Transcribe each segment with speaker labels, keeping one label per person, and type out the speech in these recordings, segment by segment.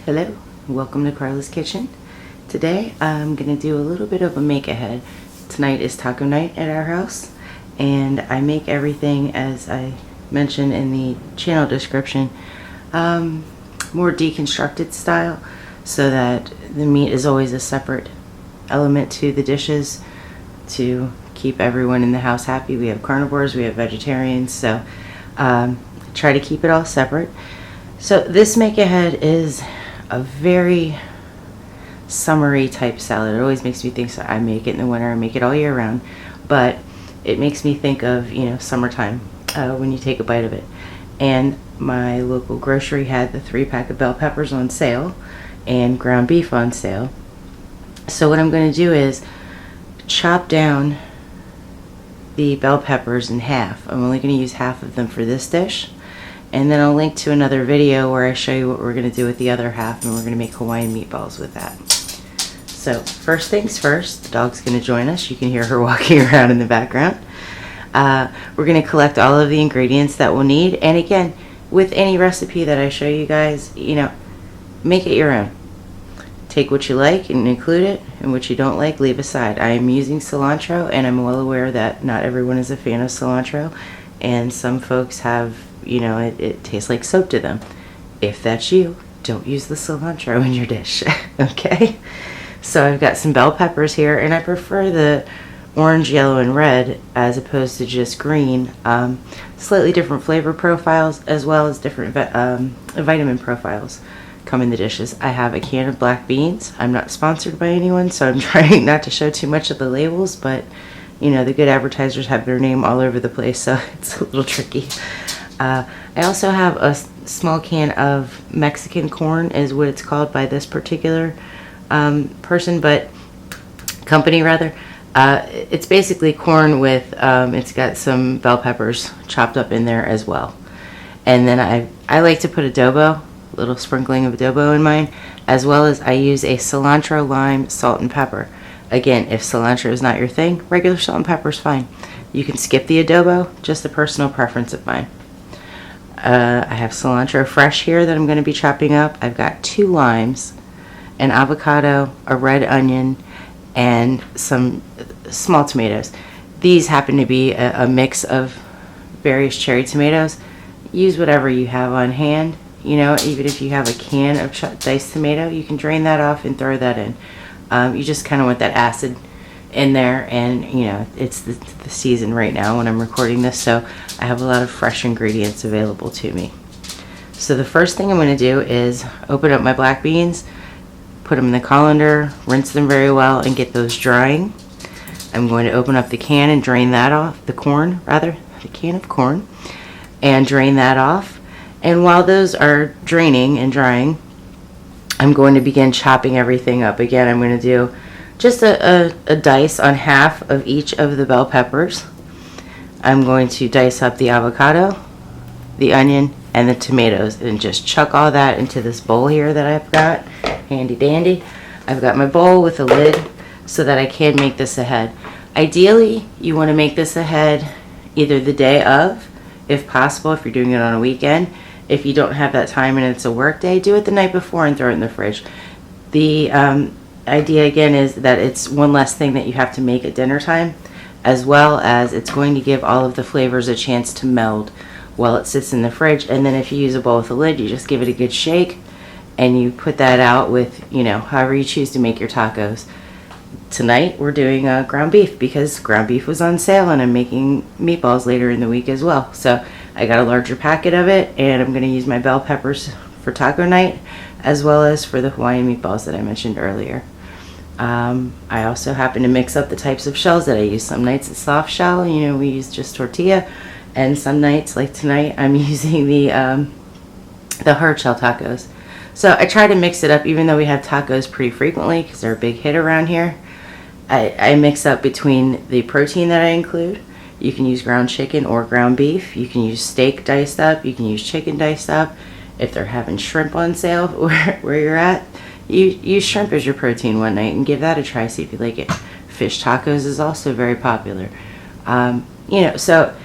Speaker 1: Hello, welcome to Carla's Kitchen. Today I'm going to do a little bit of a make ahead. Tonight is taco night at our house, and I make everything, as I mentioned in the channel description, more deconstructed style, so that the meat is always a separate element to the dishes to keep everyone in the house happy. We have carnivores, we have vegetarians, so try to keep it all separate. So this make ahead is a very summery type salad. It always makes me think, so I make it in the winter, I make it all year round, but it makes me think of, summertime when you take a bite of it. And my local grocery had the 3-pack of bell peppers on sale and ground beef on sale. So what I'm going to do is chop down the bell peppers in half. I'm only going to use half of them for this dish. And then I'll link to another video where I show you what we're going to do with the other half, and we're going to make Hawaiian meatballs with that. So first things first, the dog's going to join us. You can hear her walking around in the background. We're going to collect all of the ingredients that we'll need. And again, with any recipe that I show you guys, make it your own. Take what you like and include it, and what you don't like, leave aside. I am using cilantro, and I'm well aware that not everyone is a fan of cilantro, and some folks have, it tastes like soap to them. If that's you, don't use the cilantro in your dish, okay? So I've got some bell peppers here, and I prefer the orange, yellow, and red as opposed to just green. Slightly different flavor profiles as well as different vitamin profiles come in the dishes. I have a can of black beans. I'm not sponsored by anyone, so I'm trying not to show too much of the labels, but the good advertisers have their name all over the place, so it's a little tricky. I also have a small can of Mexican corn, is what it's called by this particular company rather. It's basically corn with, it's got some bell peppers chopped up in there as well. And then I like to put adobo, a little sprinkling of adobo in mine, as well as I use a cilantro, lime, salt, and pepper. Again, if cilantro is not your thing, regular salt and pepper is fine. You can skip the adobo, just a personal preference of mine. I have cilantro fresh here that I'm going to be chopping up. I've got 2 limes, an avocado, a red onion, and some small tomatoes. These happen to be a mix of various cherry tomatoes. Use whatever you have on hand. Even if you have a can of diced tomato, you can drain that off and throw that in. You just kind of want that acid in there, and it's the season right now when I'm recording this, so I have a lot of fresh ingredients available to me. So the first thing I'm going to do is open up my black beans, put them in the colander, rinse them very well, and get those drying. I'm going to open up the can and drain that off, the can of corn, and drain that off. And while those are draining and drying, I'm going to begin chopping everything up. Again, I'm going to do just a dice on half of each of the bell peppers. I'm going to dice up the avocado, the onion, and the tomatoes, and just chuck all that into this bowl here that I've got. Handy dandy. I've got my bowl with a lid so that I can make this ahead. Ideally, you want to make this ahead either the day of, if possible, if you're doing it on a weekend. If you don't have that time and it's a work day, do it the night before and throw it in the fridge. The idea again is that it's one less thing that you have to make at dinner time, as well as it's going to give all of the flavors a chance to meld while it sits in the fridge. And then if you use a bowl with a lid, you just give it a good shake and you put that out with, however you choose to make your tacos. Tonight we're doing ground beef because ground beef was on sale, and I'm making meatballs later in the week as well. So I got a larger packet of it, and I'm going to use my bell peppers for taco night as well as for the Hawaiian meatballs that I mentioned earlier. I also happen to mix up the types of shells that I use. Some nights it's soft shell, we use just tortilla, and some nights, like tonight, I'm using the hard shell tacos. So I try to mix it up, even though we have tacos pretty frequently because they're a big hit around here. I mix up between the protein that I include. You can use ground chicken or ground beef. You can use steak diced up. You can use chicken diced up. If they're having shrimp on sale where you're at, you use shrimp as your protein one night and give that a try, see if you like it. Fish tacos is also very popular. So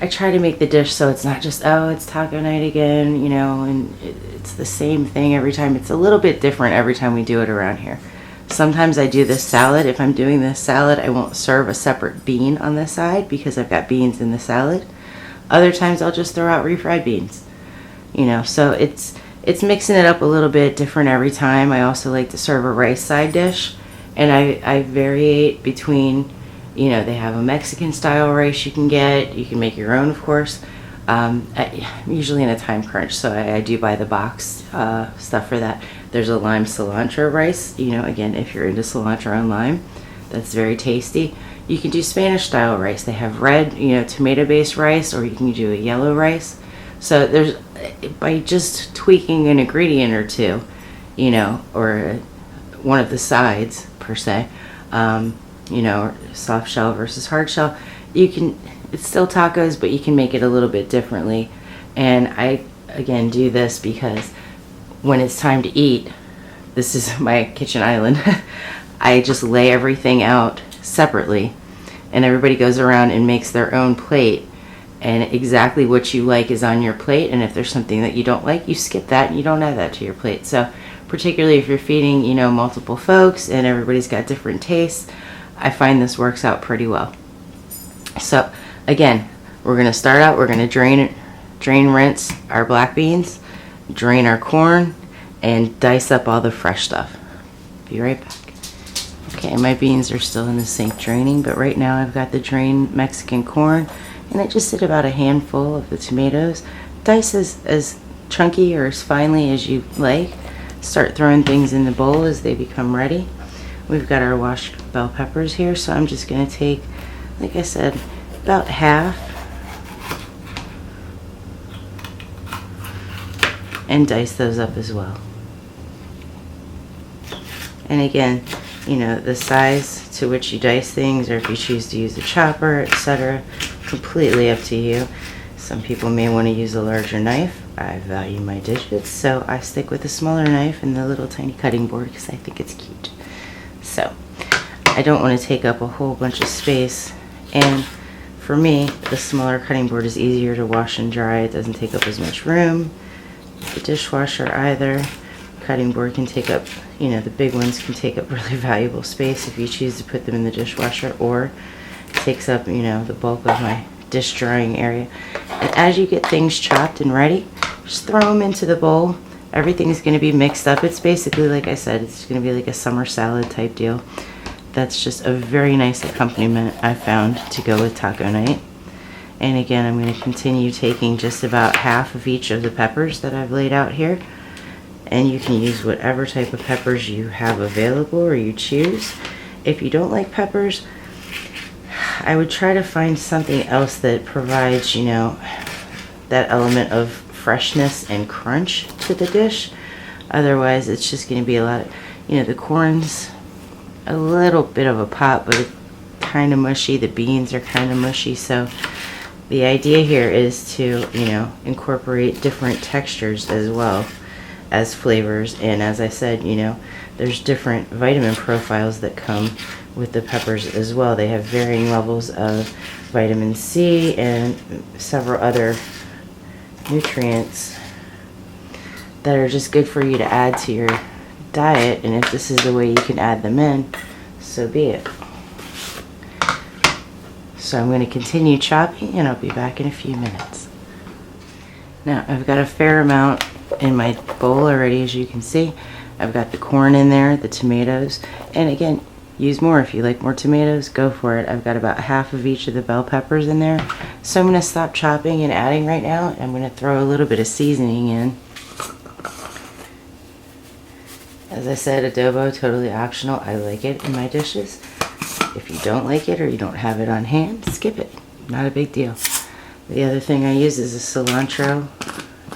Speaker 1: I try to make the dish so it's not just, oh, it's taco night again, you know, and it's the same thing every time. It's a little bit different every time we do it around here. Sometimes I do this salad. If I'm doing this salad, I won't serve a separate bean on the side because I've got beans in the salad. Other times I'll just throw out refried beans, you know, so it's mixing it up a little bit different every time. I also like to serve a rice side dish, and I variate between, you know, they have a Mexican style rice you can get. You can make your own, of course. Usually in a time crunch, so I do buy the box stuff for that. There's a lime cilantro rice, you know, again, if you're into cilantro and lime, that's very tasty. You can do Spanish style rice. They have red, you know, tomato based rice, or you can do a yellow rice. So there's, by just tweaking an ingredient or two, you know, or one of the sides per se, you know, soft shell versus hard shell, you can, it's still tacos, but you can make it a little bit differently. And I, again, do this because when it's time to eat, this is my kitchen island. I just lay everything out separately, and everybody goes around and makes their own plate, and exactly what you like is on your plate. And if there's something that you don't like, you skip that and you don't add that to your plate. So particularly if you're feeding, you know, multiple folks and everybody's got different tastes, I find this works out pretty well. So again, we're going to start out, we're going to drain, rinse our black beans, drain our corn, and dice up all the fresh stuff. Be right back. Okay, my beans are still in the sink draining, but right now I've got the drained Mexican corn, and I just did about a handful of the tomatoes. Dice as chunky or as finely as you like. Start throwing things in the bowl as they become ready. We've got our washed bell peppers here, so I'm just going to take, like I said, about half and dice those up as well. And again, you know, the size to which you dice things, or if you choose to use a chopper, etc., completely up to you. Some people may want to use a larger knife. I value my dishes, so I stick with a smaller knife and the little tiny cutting board because I think it's cute. So I don't want to take up a whole bunch of space, and for me, the smaller cutting board is easier to wash and dry. It doesn't take up as much room. The dishwasher either. Cutting board can take up, you know, the big ones can take up really valuable space if you choose to put them in the dishwasher, or takes up, you know, the bulk of my dish drying area. And as you get things chopped and ready, just throw them into the bowl. Everything's going to be mixed up. It's basically, like I said, it's going to be like a summer salad type deal. That's just a very nice accompaniment I found to go with taco night. And again, I'm going to continue taking just about half of each of the peppers that I've laid out here. And you can use whatever type of peppers you have available or you choose. If you don't like peppers, I would try to find something else that provides, you know, that element of freshness and crunch to the dish. Otherwise, it's just going to be a lot of, you know, the corn's a little bit of a pop, but it's kind of mushy. The beans are kind of mushy. So the idea here is to, you know, incorporate different textures as well as flavors. And as I said, you know, there's different vitamin profiles that come with the peppers as well. They have varying levels of vitamin C and several other nutrients that are just good for you to add to your diet. And if this is the way you can add them in, so be it. So I'm going to continue chopping, and I'll be back in a few minutes. Now I've got a fair amount in my bowl already, as you can see. I've got the corn in there, the tomatoes, and again, use more if you like more tomatoes, go for it. I've got about half of each of the bell peppers in there. So I'm going to stop chopping and adding right now. I'm going to throw a little bit of seasoning in. As I said, adobo, totally optional. I like it in my dishes. If you don't like it or you don't have it on hand, skip it. Not a big deal. The other thing I use is a cilantro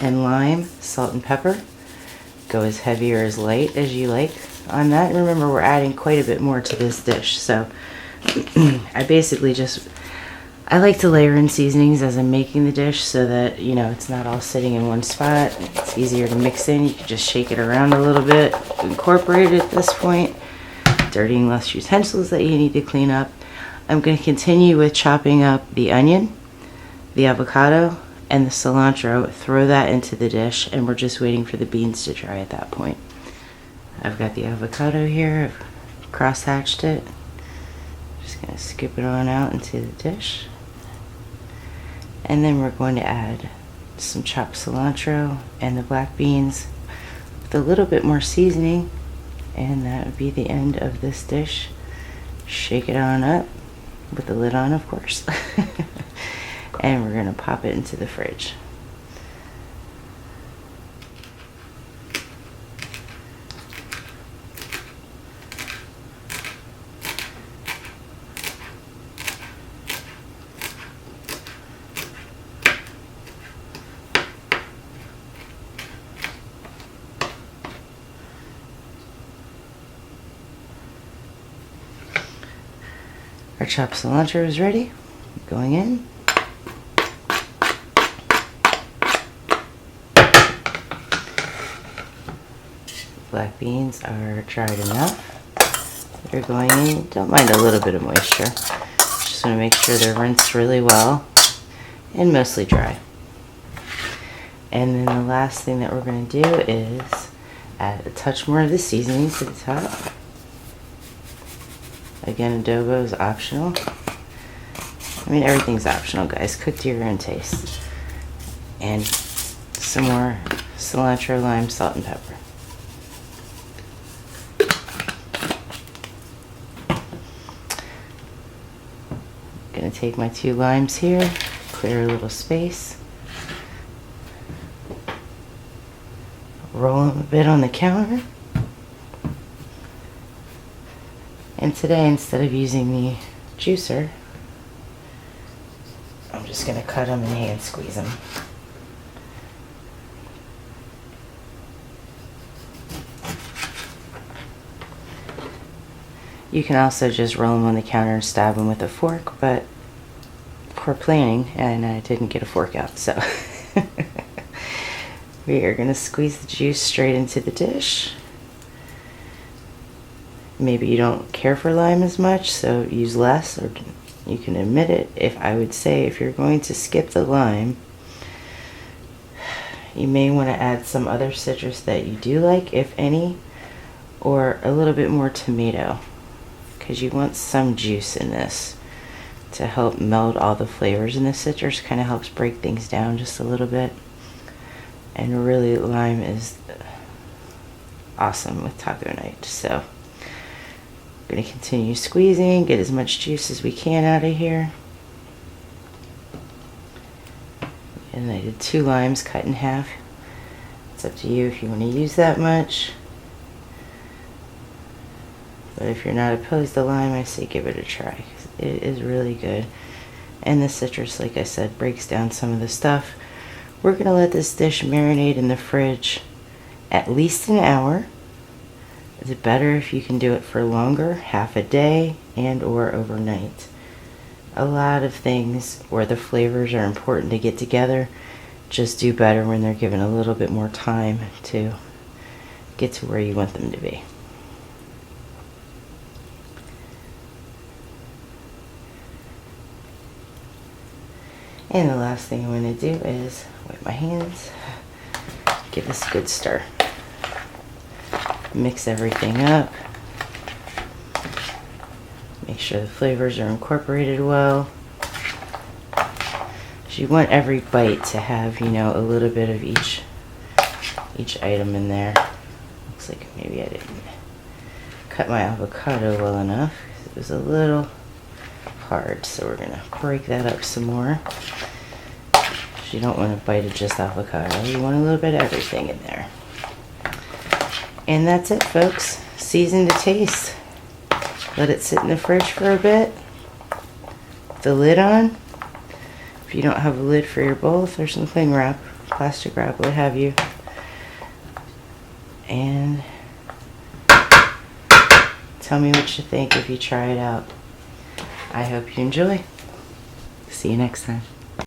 Speaker 1: and lime, salt and pepper. Go as heavy or as light as you like on that. Remember, we're adding quite a bit more to this dish, so I basically just, I like to layer in seasonings as I'm making the dish so that, you know, it's not all sitting in one spot. It's easier to mix in. You can just shake it around a little bit, incorporate it at this point, dirtying less utensils that you need to clean up. I'm going to continue with chopping up the onion, the avocado and the cilantro, throw that into the dish, and we're just waiting for the beans to dry at that point. I've got the avocado here, I've cross-hatched it. Just gonna scoop it on out into the dish. And then we're going to add some chopped cilantro and the black beans with a little bit more seasoning, and that would be the end of this dish. Shake it on up with the lid on, of course. And we're gonna pop it into the fridge. Our chopped cilantro is ready, going in. Black beans are dried enough. They're going in. Don't mind a little bit of moisture. Just want to make sure they're rinsed really well and mostly dry. And then the last thing that we're going to do is add a touch more of the seasoning to the top. Again, adobo is optional. I mean, everything's optional, guys. Cook to your own taste. And some more cilantro, lime, salt, and pepper. Gonna take my 2 limes here, clear a little space. Roll them a bit on the counter. And today, instead of using the juicer, I'm just going to cut them and hand squeeze them. You can also just roll them on the counter and stab them with a fork, but poor planning, and I didn't get a fork out, so we are going to squeeze the juice straight into the dish. Maybe you don't care for lime as much, so use less, or you can omit it. I would say if you're going to skip the lime, you may want to add some other citrus that you do like, if any, or a little bit more tomato, because you want some juice in this to help meld all the flavors, and the citrus kind of helps break things down just a little bit. And really, lime is awesome with taco night. So I'm going to continue squeezing, get as much juice as we can out of here. And I did 2 limes cut in half. It's up to you if you want to use that much. But if you're not opposed to lime, I say give it a try. It is really good. And the citrus, like I said, breaks down some of the stuff. We're going to let this dish marinate in the fridge at least an hour. It's better if you can do it for longer, half a day and or overnight. A lot of things where the flavors are important to get together just do better when they're given a little bit more time to get to where you want them to be. And the last thing I'm going to do is wipe my hands, give this a good stir. Mix everything up. Make sure the flavors are incorporated well. So you want every bite to have, you know, a little bit of each item in there. Looks like maybe I didn't cut my avocado well enough. It was a little hard, so we're gonna break that up some more. You don't want to bite of just avocado. You want a little bit of everything in there. And that's it, folks. Season to taste. Let it sit in the fridge for a bit. The lid on. If you don't have a lid for your bowl, throw some cling wrap, plastic wrap, what have you. And tell me what you think if you try it out. I hope you enjoy. See you next time.